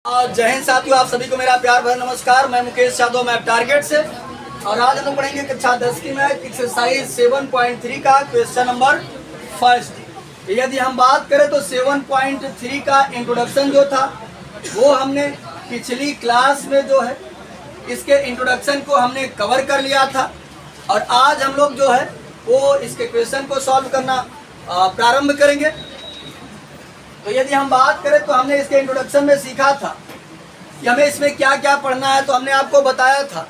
जय हिंद साथियों, आप सभी को मेरा प्यार भरा नमस्कार। मैं मुकेश यादव, मैप टारगेट से। और आज हम लोग पढ़ेंगे कक्षा 10 की मैथ एक्सरसाइज 7.3 का क्वेश्चन नंबर फर्स्ट। यदि हम बात करें तो 7.3 का इंट्रोडक्शन जो था वो हमने पिछली क्लास में जो है इसके इंट्रोडक्शन को हमने कवर कर लिया था। और आज हम लोग जो है वो इसके क्वेश्चन को सॉल्व करना प्रारंभ करेंगे। तो यदि हम बात करें तो हमने इसके इंट्रोडक्शन में सीखा था कि हमें इसमें क्या क्या पढ़ना है। तो हमने आपको बताया था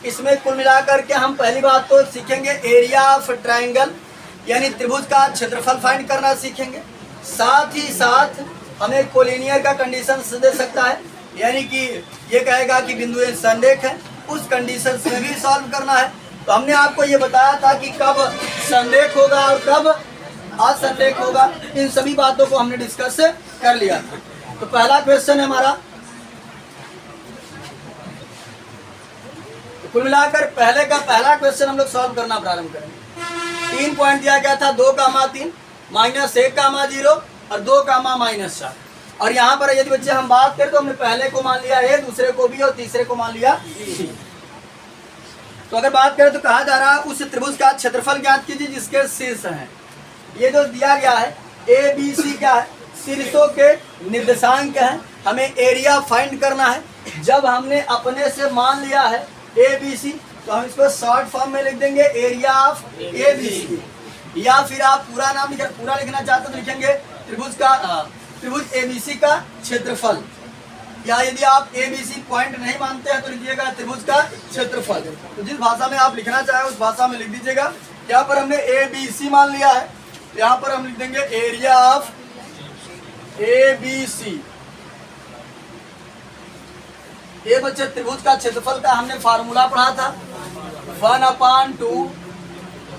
इसमें कुल मिलाकर के हम पहली बात तो सीखेंगे एरिया ऑफ ट्रायंगल, यानी त्रिभुज का क्षेत्रफल फाइंड करना सीखेंगे। साथ ही साथ हमें कोलिनियर का कंडीशन दे सकता है, यानी कि ये कहेगा कि बिंदु ए संरेख है, उस कंडीशन में भी सॉल्व करना है। तो हमने आपको ये बताया था कि कब संरेख होगा और कब असंरेख होगा, इन सभी बातों को हमने डिस्कस कर लिया था। तो पहला क्वेश्चन है हमारा, तो कुल मिलाकर पहले का पहला क्वेश्चन हम लोग सॉल्व करना प्रारंभ करेंगे। 3 पॉइंट दिया गया था, 2, 3, -1, 0 और 2, -4। और यहाँ पर यदि बच्चे हम बात करें तो हमने पहले को मान लिया ए, दूसरे को बी और तीसरे को मान लिया सी। तो अगर बात करें तो कहा जा रहा है उस त्रिभुज का क्षेत्रफल ज्ञात कीजिए जिसके शीर्ष हैं। ये जो दिया गया है ए बी सी क्या है, शीर्षों के निर्देशांक हैं। हमें एरिया फाइंड करना है। जब हमने अपने से मान लिया है ए बी सी तो हम इसको शॉर्ट फॉर्म में लिख देंगे area of A B C. या फिर आप पूरा नाम पूरा लिखना चाहते तो लिखेंगे त्रिभुज ए बी सी का क्षेत्रफल। या यदि आप ए बी सी पॉइंट नहीं मानते हैं तो लिखिएगा त्रिभुज का क्षेत्रफल। तो जिस भाषा में आप लिखना चाहें उस भाषा में लिख दीजिएगा। यहाँ पर हमने ए बी सी मान लिया है, यहाँ पर हम लिख देंगे area of A B C. ये बच्चे त्रिभुज का क्षेत्रफल का हमने फार्मूला पढ़ा था, 1/2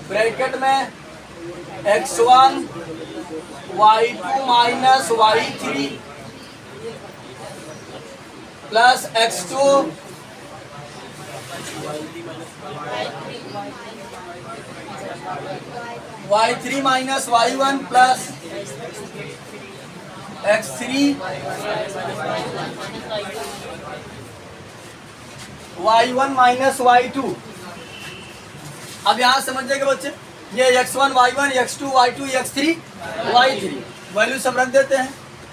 ब्रैकेट में x1 y2 minus y3 plus x2 y3 minus y1 plus x3 y1 minus y2। अब यहां समझिएगा बच्चे, ये x1 y1 x2 y2 x3 y3 value सब रख देते हैं।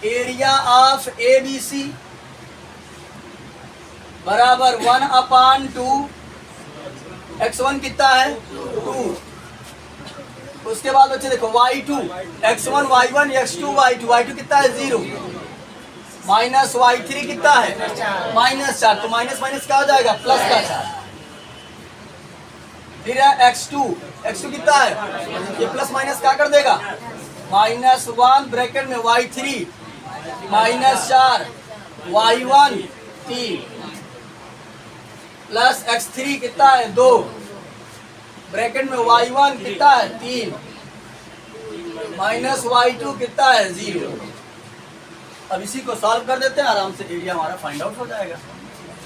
Area of A B C बराबर 1/2 x1 कितना है 2। उसके बाद बच्चे देखो y2 x1 y1 x2 y2 कितना है 0 माइनस y3 कितना है -4। तो माइनस माइनस क्या हो जाएगा प्लस का 4। फिर है x2 कितना है, ये प्लस माइनस क्या कर देगा -1 ब्रैकेट में y3 -4 y1 3 प्लस x3 कितना है 2 ब्रैकेट में y1 कितना है 3 माइनस y2 कितना है 0। अब इसी को सॉल्व कर देते हैं, आराम से एरिया हमारा फाइंड आउट हो जाएगा।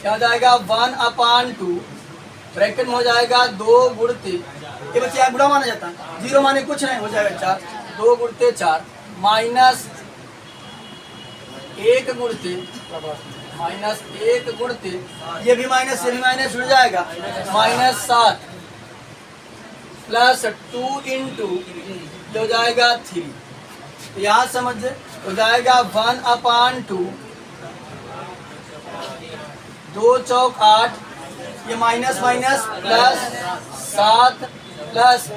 क्या हो जाएगा 1/2 ब्रैकेट में हो जाएगा 2 गुण 3। ये बच्चे यहाँ बुरा माना जाता है, 0 माने कुछ नहीं, हो जाएगा 4, 2 गुणते 4 माइनस 1 गुणते -1 गुणते, ये भी माइनस से भी माइनस जुड़ जाएगा -7 प्लस 2 इंटू हो जाएगा 3। तो यहाँ समझे हो जाएगा 1/2 2 चौक 8, ये माइनस माइनस प्लस 7 प्लस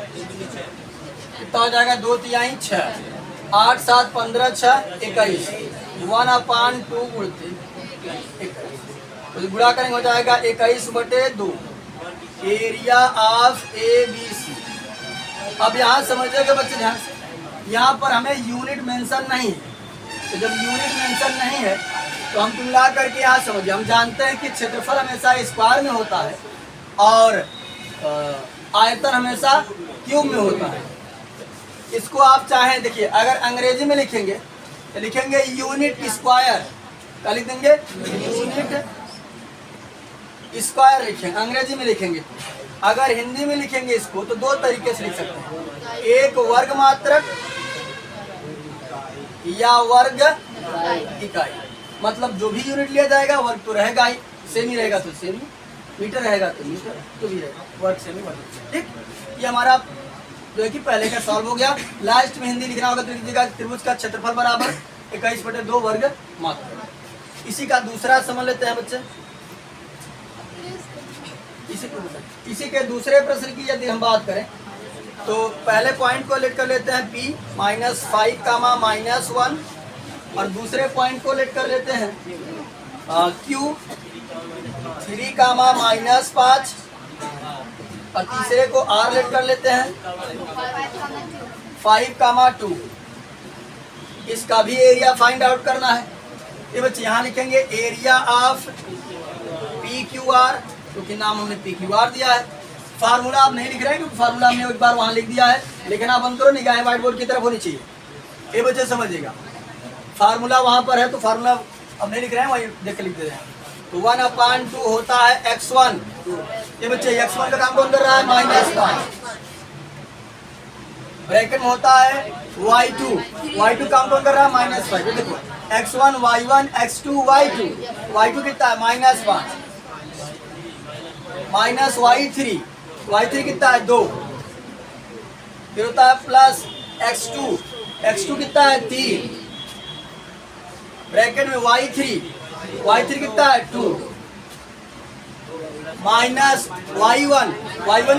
कितना हो जाएगा 2 तिहाई 6 8 7 15 6 21 1/2 गुणते 21 गुणा करेंगे हो जाएगा 21/2 area of A B C. अब यहाँ समझिएगा बच्चे ध्यान से, यहाँ पर हमें यूनिट मेंशन नहीं है। तो जब यूनिट मेंशन नहीं है तो हम मिला करके यहाँ समझिए, हम जानते हैं कि क्षेत्रफल हमेशा स्क्वायर में होता है और आयतन हमेशा क्यूब में होता है। इसको आप चाहें देखिए, अगर अंग्रेजी में लिखेंगे तो लिखेंगे यूनिट स्क्वायर, क्या लिख देंगे यूनिट स्क्वायर लिखेंगे अंग्रेजी में लिखेंगे। अगर हिंदी में लिखेंगे इसको तो 2 तरीके से लिख सकते हैं, एक वर्ग मात्रक या वर्ग इकाई। मतलब जो भी यूनिट लिया जाएगा वर्ग तो रहेगा ही, सेमी रहेगा तो सेमी, मीटर रहेगा तो मीटर तो भी रहेगा, वर्ग सेमी वर्ग। ठीक, ये हमारा जो है कि पहले का सॉल्व हो गया। लास्ट में हिंदी लिखना होगा तो लिखिएगा त्रिभुज का क्षेत्रफल बराबर 21/2 वर्ग मात्रा। इसी का दूसरा समझ लेते हैं बच्चे। इसी के दूसरे प्रश्न की यदि हम बात करें तो पहले पॉइंट को लेट कर लेते हैं p -5 कामा -1 और दूसरे पॉइंट को लेट कर लेते हैं q 3 कामा -5 और तीसरे को r लेट कर लेते हैं 5 कामा 2। इसका भी एरिया फाइंड आउट करना है। ये बच्चे यहाँ लिखेंगे area of P Q R, क्योंकि नाम हमने पी क्यू आर दिया है। फार्मूला आप नहीं लिख रहे हैं क्योंकि फार्मूला हमने एक बार वहाँ लिख दिया है, लेकिन आप हम करो निगाहें व्हाइट बोर्ड की तरफ होनी चाहिए। ये बच्चे समझिएगा, फार्मूला वहाँ पर है तो फार्मूला अब नहीं लिख रहे हैं, वही देख के लिख दे रहे हैं। तो 1/2 होता है x1। ये बच्चे x1 का काम कौन कर रहा है? -5। ब्रैकेट में होता है y2 काम कौन कर रहा है? -5। ये देखो x1 y1 x2 y2, y2 कितना है? -5 माइनस y3 कितना है? 2। फिर होता है प्लस x2 कितना है? 3। ब्रैकेट में y3 कितना है? 2 माइनस y1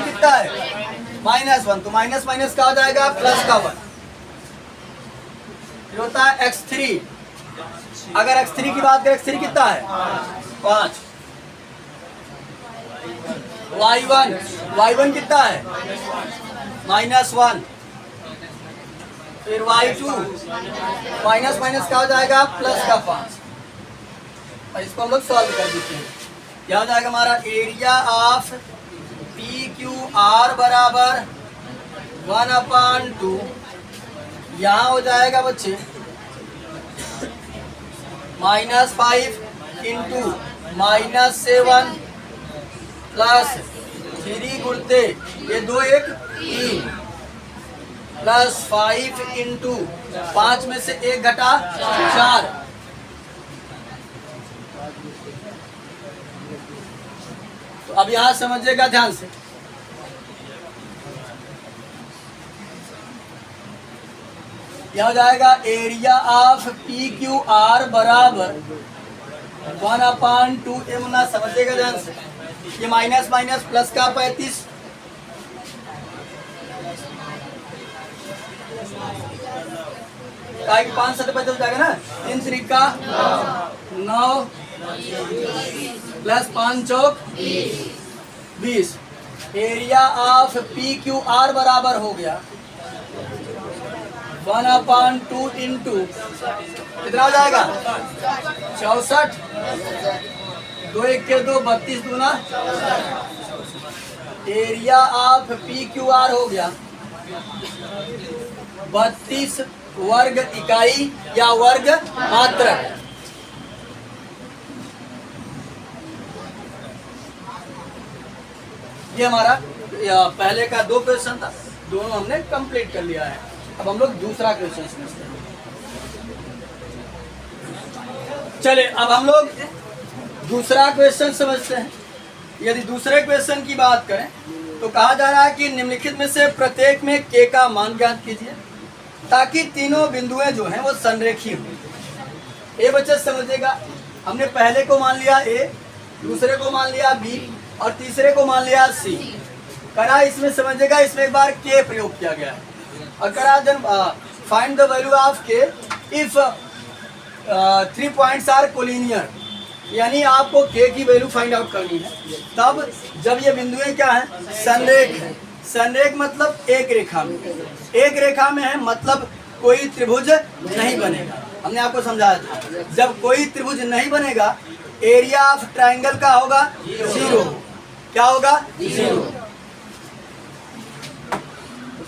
कितना है? -1। तो माइनस माइनस का हो जाएगा प्लस का 1। फिर होता है x3। अगर x3 की बात करें, x3 कितना है? 5। y1 कितना है? -1। फिर y2 माइनस माइनस का हो जाएगा प्लस का 5। और इसको हम लोग सॉल्व कर देते हैं। क्या हो जाएगा हमारा? Area of P Q R बराबर 1/2। यहाँ हो जाएगा बच्चे -5 इंटू -7 प्लस 3 गुणते ये 2 1 3 प्लस 5 इंटू 5 में से 1 घटा 4। तो अब यहाँ समझिएगा ध्यान से, यह हो जाएगा area of P Q R बराबर 1/2। ये मुन्ना समझिएगा ध्यान से, ये माइनस माइनस प्लस का 35 का 5 7 हो जाएगा ना। 3 3 का 9 plus 5 Chowk 20। Area of P Q R बराबर हो गया 1/2 इंटू कितना हो जाएगा? 64। 2 1 के 2 32 दूना। Area of P Q R हो गया 32 वर्ग इकाई या वर्ग मात्रक। ये हमारा पहले का 2 क्वेश्चन था, दोनों हमने कंप्लीट कर लिया है। अब हम लोग दूसरा क्वेश्चन समझते हैं। चलिए अब हम लोग दूसरा क्वेश्चन समझते हैं। यदि दूसरे क्वेश्चन की बात करें तो कहा जा रहा है कि निम्नलिखित में से प्रत्येक में k का मान ज्ञात कीजिए ताकि तीनों बिंदुएं जो हैं वो संरेखीय हो। ए बच्चे समझिएगा, हमने पहले को मान लिया a, दूसरे को मान लिया b और तीसरे को मान लिया c। करा इसमें समझिएगा, इसमें एक बार k प्रयोग किया गया है। और करा then find the value of k if 3 points are collinear, यानी आपको k की वैल्यू फाइंड आउट करनी है। तब जब ये बिंदुएं क्या है? संरेख है। संरेख मतलब एक रेखा में, एक रेखा में है मतलब कोई त्रिभुज नहीं बनेगा। हमने आपको समझाया था, जब कोई त्रिभुज नहीं बनेगा एरिया ऑफ ट्राइंगल का होगा 0। क्या होगा? 0।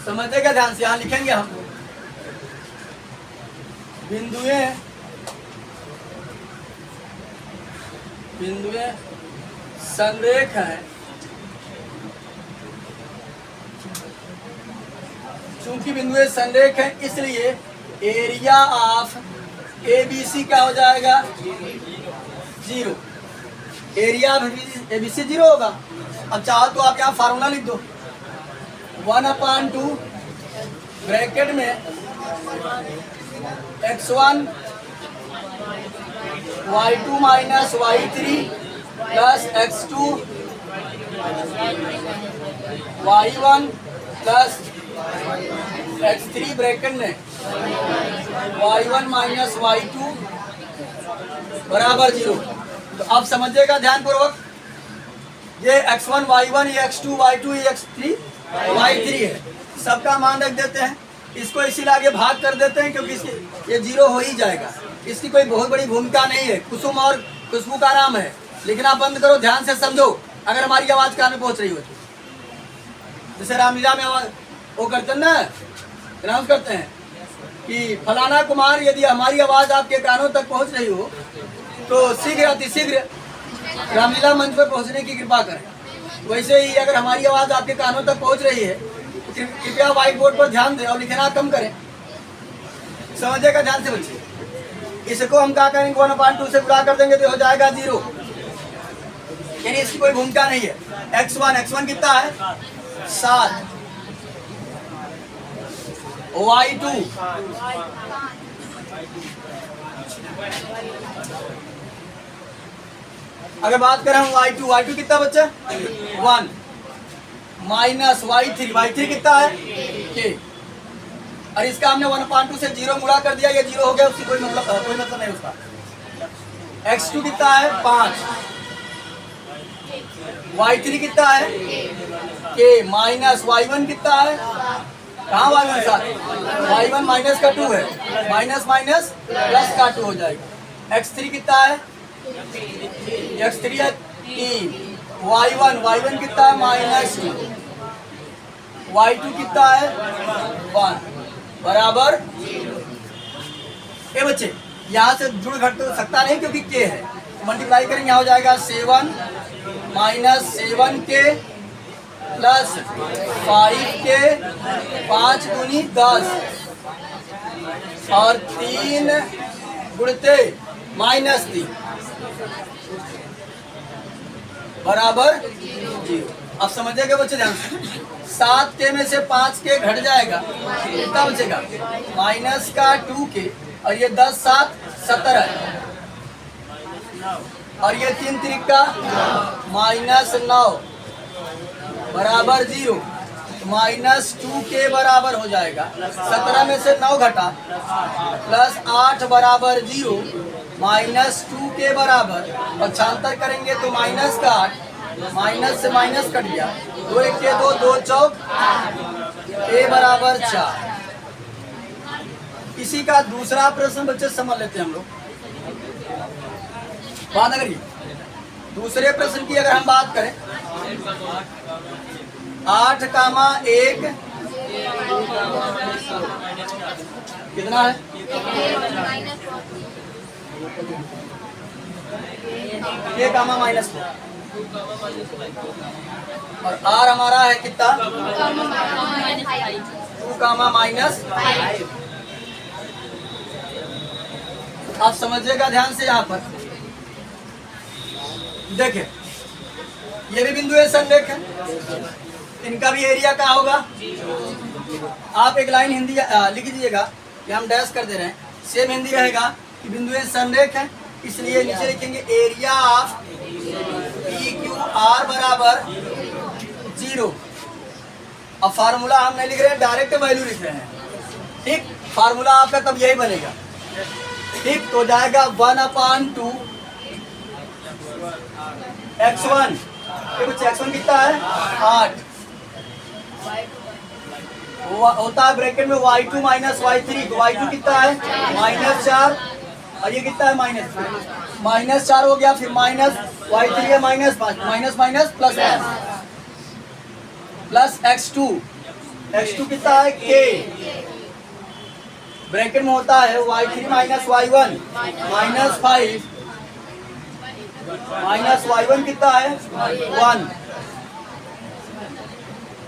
समझेगा ध्यान से, यहाँ लिखेंगे हम बिंदुएं संरेख है। चूंकि बिंदुएं संरेख है इसलिए एरिया ऑफ ABC क्या हो जाएगा 0, एरिया ABC 0 होगा। अब चाहो तो आप यहाँ फार्मूला लिख दो 1/2 ब्रैकेट में x1 y2 minus y3 plus x2 y1 plus x3 bracket में y1 माइनस y2 बराबर 0। तो अब समझिएगा ध्यान पूर्वक, ये x1 y1 ये x2 y2 ये x3 y3 है, सबका मान रख देते हैं, इसको इसीलिए आगे भाग कर देते हैं क्योंकि ये 0 हो ही जाएगा। इसकी कोई बहुत बड़ी भूमिका नहीं है, कुसुम और खुशबू का नाम है। लिखना बंद करो, ध्यान से समझो, अगर हमारी आवाज कान में पहुंच रही हो तो। जैसे रामलीला में आवाज वो करते हैं ना, अनाउंस करते हैं कि फलाना कुमार, यदि हमारी आवाज आपके कानों तक पहुंच रही हो तो शीघ्र अतिशीघ्र रामलीला मंच पर पहुंचने की कृपा करें। वैसे ही अगर हमारी आवाज आपके कानों तक पहुंच रही है तो कृपया व्हाइट बोर्ड पर ध्यान दें और लिखना कम करें। समझेगा ध्यान से बच्चे, इसको हम क्या करेंगे 1/2 से गुणा कर देंगे तो हो जाएगा 0, यानी इसकी कोई भूमिका नहीं है। x1 कितना है 7, y2 अगर बात करें हम y2 कितना बच्चा 1 माइनस y3 कितना है k, और इसका हमने 1/2 से 0 गुणा कर दिया, ये 0 हो गया, उसकी कोई मतलब नहीं उसका। x2 कितना है 5, y3 कितना है k माइनस y1 कितना है, कहाँ y1 साथ y1 माइनस का 2 है, माइनस माइनस प्लस का 2 हो जाएगा। x3 कितना है x3 है 3, y1 कितना है -2, y2 कितना है 1 बराबर। ए बच्चे यहाँ से जुड़ घट तो सकता नहीं क्योंकि k है, मल्टीप्लाई करेंगे यहाँ हो जाएगा 7 माइनस 7k प्लस 5k 5 दूनी 10 और 3 गुणते -3 बराबर 0। अब समझिएगा बच्चे ध्यान से, 7k में से 5k घट जाएगा, कितना बचेगा माइनस का 2k, और ये 10 7 17 है, और ये 3 त्रिका -9 बराबर 0, -2k बराबर हो जाएगा। 17 में से 9 घटा प्लस 8 बराबर 0, -2k बराबर, पक्षांतर करेंगे तो माइनस का 8, माइनस से माइनस कट गया, 2 1 के 2 2 चौक k बराबर 4। इसी का दूसरा प्रश्न बच्चे समझ लेते हैं हम लोग, बात करिए। दूसरे प्रश्न की अगर हम बात करें 8,1 कितना है ये कामा -4 और r हमारा है कितना 2 कामा -5। आप समझिएगा ध्यान से, यहाँ पर देखें ये भी बिंदु है संरेख है, इनका भी एरिया क्या होगा। आप एक लाइन हिंदी लिख दीजिएगा, ये हम डैश कर दे रहे हैं, सेम हिंदी रहेगा कि बिंदु संरेख है, इसलिए नीचे लिखेंगे एरिया ऑफ PQR बराबर 0। अब फार्मूला हम नहीं लिख रहे हैं, डायरेक्ट वैल्यू लिख रहे हैं, ठीक। फार्मूला आपका तब यही बनेगा, ठीक। तो जाएगा 1/2 x1, ये बच्चे x1 कितना है 8, होता है ब्रैकेट में y2 माइनस y3, तो y2 कितना है -4, और ये कितना है -4 हो गया, फिर माइनस y3 है -5, minus minus plus plus x2 कितना है k, ब्रैकेट में होता है y3 minus y1 -5, minus y1 कितना है 1,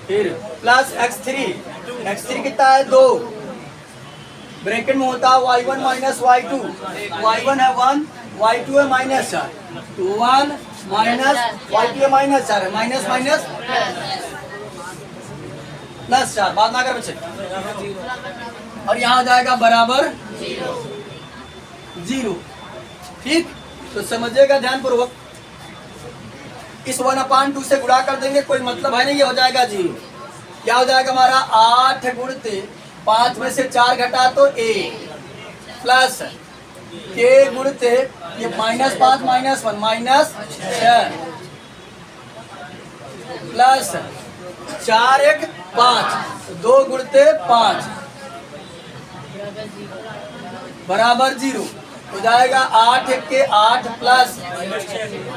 फिर प्लस x3 कितना है 2, ब्रैकेट में होता है y1 माइनस y2, y1 है 1, y2 है माइनस 4, तो 1 माइनस y2 है माइनस 4 है, माइनस माइनस प्लस 4, बात ना कर बच्चे, और यहाँ आ जाएगा बराबर 0। ठीक, तो समझिएगा ध्यान पूर्वक, इस 1/2 से गुणा कर देंगे, कोई मतलब है नहीं, ये हो जाएगा 0। क्या हो जाएगा हमारा 8 गुणते 5 में से 4 घटा तो 1 प्लस के गुणते ये -5 -1 -6 प्लस 4 1 5 2 गुणते 5 बराबर 0 हो जाएगा। 8 1 के 8 प्लस,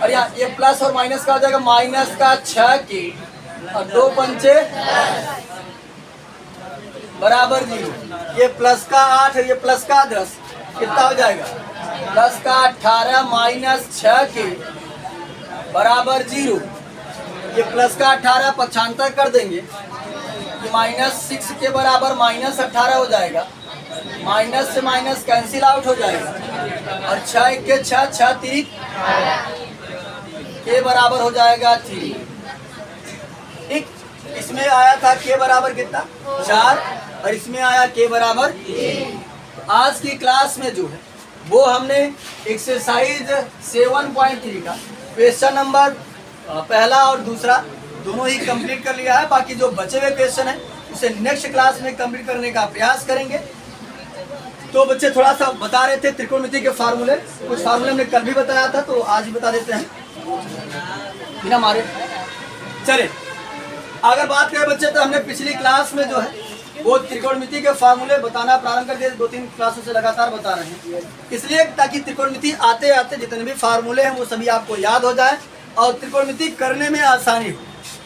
और यहाँ ये प्लस और माइनस का हो जाएगा माइनस का 6 के और 2 पंचे बराबर 0। ये प्लस का 8 है, ये प्लस का 10, कितना हो जाएगा प्लस का 18 माइनस 6 के बराबर 0। ये प्लस का 18 पक्षांतर कर देंगे, ये -6 के बराबर -18 हो जाएगा, माइनस से माइनस कैंसिल आउट हो जाएगा, और 6 1 के 6 6 3 के बराबर हो जाएगा 3। ठीक, इसमें आया था के बराबर कितना 4 और इसमें आया के बराबर 1। आज की क्लास में जो है वो हमने एक्सरसाइज 7.3 का क्वेश्चन नंबर पहला और दूसरा दोनों ही कंप्लीट कर लिया है। बाकी जो बचे हुए क्वेश्चन है उसे नेक्स्ट क्लास में कंप्लीट करने का प्रयास करेंगे। तो बच्चे थोड़ा सा बता रहे थे त्रिकोणमिति के फार्मूले, कुछ फार्मूले हमने कल भी बताया था, तो आज भी बता देते हैं बिना मारे। चले, अगर बात करें बच्चे तो हमने पिछली क्लास में जो है वो त्रिकोणमिति के फार्मूले बताना प्रारंभ कर दिए, 2-3 क्लासों से लगातार बता रहे हैं, इसलिए ताकि त्रिकोणमिति आते आते जितने भी फार्मूले हैं वो सभी आपको याद हो जाए और त्रिकोणमिति करने में आसानी हो।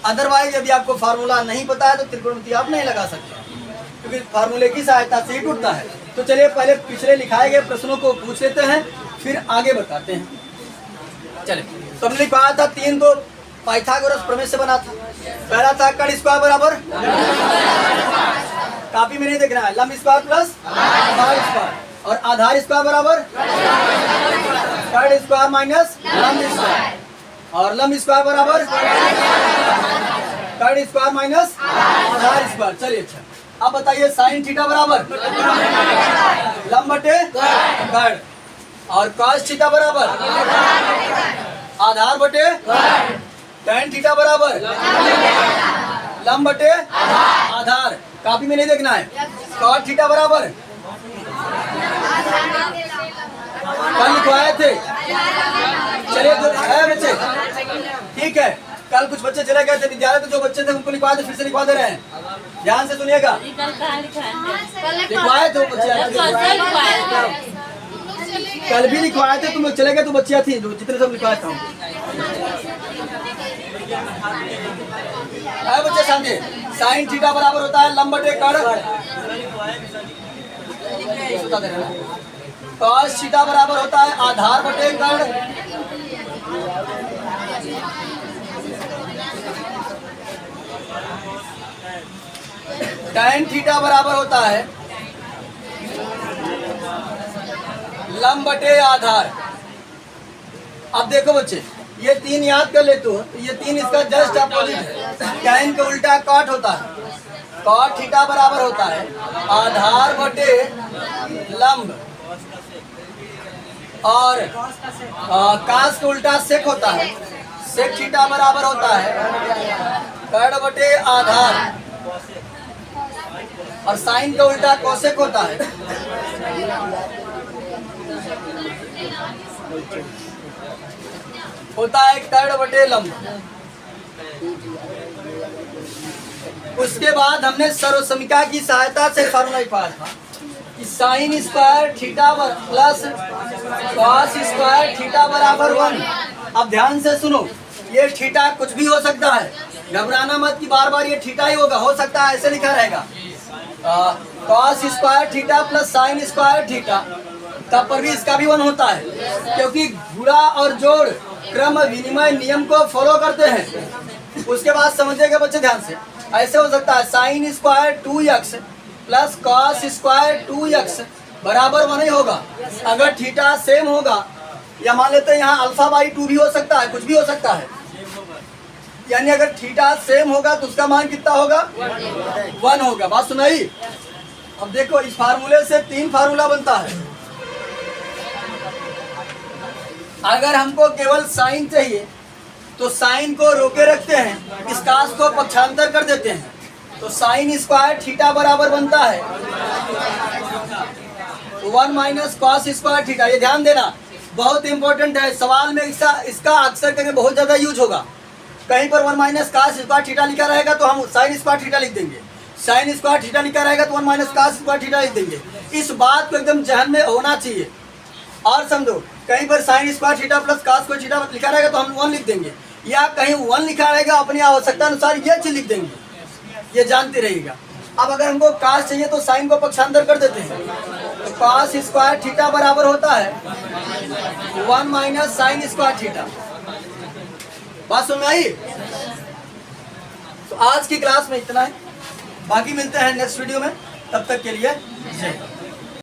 अदरवाइज यदि आपको फार्मूला नहीं पता है तो त्रिकोणमिति आप नहीं लगा सकते, क्योंकि फार्मूले की सहायता से ही टूटता है। तो चलिए पहले पिछले लिखाए गए प्रश्नों को पूछ लेते हैं, फिर आगे बताते हैं। चलिए, तो हमने कहा था 3 2 पाइथागोरस प्रमेय से बना था। पहला था कर्ण स्क्वायर बराबर, काफी में नहीं देखना है, लंब स्क्वायर प्लस आधार स्क्वायर, और आधार स्क्वायर बराबर कर्ण स्क्वायर माइनस लंब स्क्वायर, और लंब स्क्वायर बराबर कर्ण स्क्वायर माइनस आधार स्क्वायर। चलिए अच्छा, अब बताइए साइन थीटा बराबर लंब बटे कर्ण, और कॉस थीटा बराबर आधार बटे tan थीटा बराबर लंब बटे आधार, कापी में नहीं देखना है। cot थीटा बराबर कल लिखवाए थे, चलिए जो है बच्चे, ठीक है, कल कुछ बच्चे चले गए थे विद्यालय, तो जो बच्चे थे उनको लिखवाए थे, फिर से लिखवा दे रहे हैं, ध्यान से सुनिएगा। लिखवाए थे बच्चे, कल भी लिखवाए थे, तुम लोग चले गए तो बच्चियां थी जो जितने सब लिखवाए था। बच्चे समझे, साइन थीटा बराबर होता है लंब बटे कर्ण, कॉस थीटा बराबर होता है आधार बटे कर्ण, tan थीटा बराबर होता है लंब बटे आधार। अब देखो बच्चे, ये 3 याद कर लेते हो, तो ये 3 इसका जस्ट अपोजिट है, tan का उल्टा cot होता है, cot थीटा बराबर होता है आधार बटे लंब, और cos का उल्टा sec होता है, sec थीटा बराबर होता है कर्ण बटे आधार, और साइन का उल्टा cosec होता है कर्ण बटे लंब। उसके बाद हमने सर्वसमीका की सहायता से फॉर्मूला पाया था कि sine square theta plus cos square theta बराबर 1। अब ध्यान से सुनो, ये थीटा कुछ भी हो सकता है, घबराना मत कि बार बार ये थीटा ही होगा, हो सकता है ऐसे लिखा रहेगा cos square theta plus sine square theta, तब पर भी इसका भी 1 होता है, क्योंकि गुणा और जोड़ क्रम विनिमय नियम को फॉलो करते हैं। उसके बाद समझिएगा बच्चे ध्यान से, ऐसे हो सकता है sine square 2x plus cos square 2x बराबर 1 ही होगा। अगर थीटा सेम होगा, या मान लेते हैं यहाँ अल्फा बाई 2 भी हो सकता है, कुछ भी हो सकता है, यानी अगर थीटा सेम होगा तो उसका मान कितना होगा? 1 होगा। बात सुनाई? अब देखो इस फार्मूले से 3 फार्मूला बनता है। अगर हमको केवल साइन चाहिए तो साइन को रोके रखते हैं, इस कास को पक्षांतर कर देते हैं, तो साइन स्क्वायर थीटा बराबर बनता है 1 माइनस कॉस स्क्वायर थीटा। ये ध्यान देना, बहुत इंपॉर्टेंट है, सवाल में इसका अक्सर करके बहुत ज़्यादा यूज होगा। कहीं पर 1 माइनस कॉस स्क्वायर थीटा लिखा रहेगा तो हम साइन स्क्वायर थीटा लिख देंगे, साइन स्क्वायर थीटा लिखा रहेगा तो 1 माइनस कॉस स्क्वायर थीटा लिख देंगे। इस बात को एकदम जहन में होना चाहिए। और समझो, कहीं पर sine square theta plus cos square theta लिखा रहेगा तो हम 1 लिख देंगे, या कहीं 1 लिखा रहेगा अपनी आवश्यकता अनुसार ये चीज लिख देंगे, ये जानते रहिएगा। अब अगर हमको कॉस चाहिए तो साइन को पक्षांतर कर देते हैं, तो कॉस स्क्वायर थीटा बराबर होता है 1 माइनस साइन स्क्वायर थीटा। बात सुन में आई? तो आज की क्लास में इतना है, बाकी मिलते हैं नेक्स्ट वीडियो में, तब तक के लिए जय हिंद।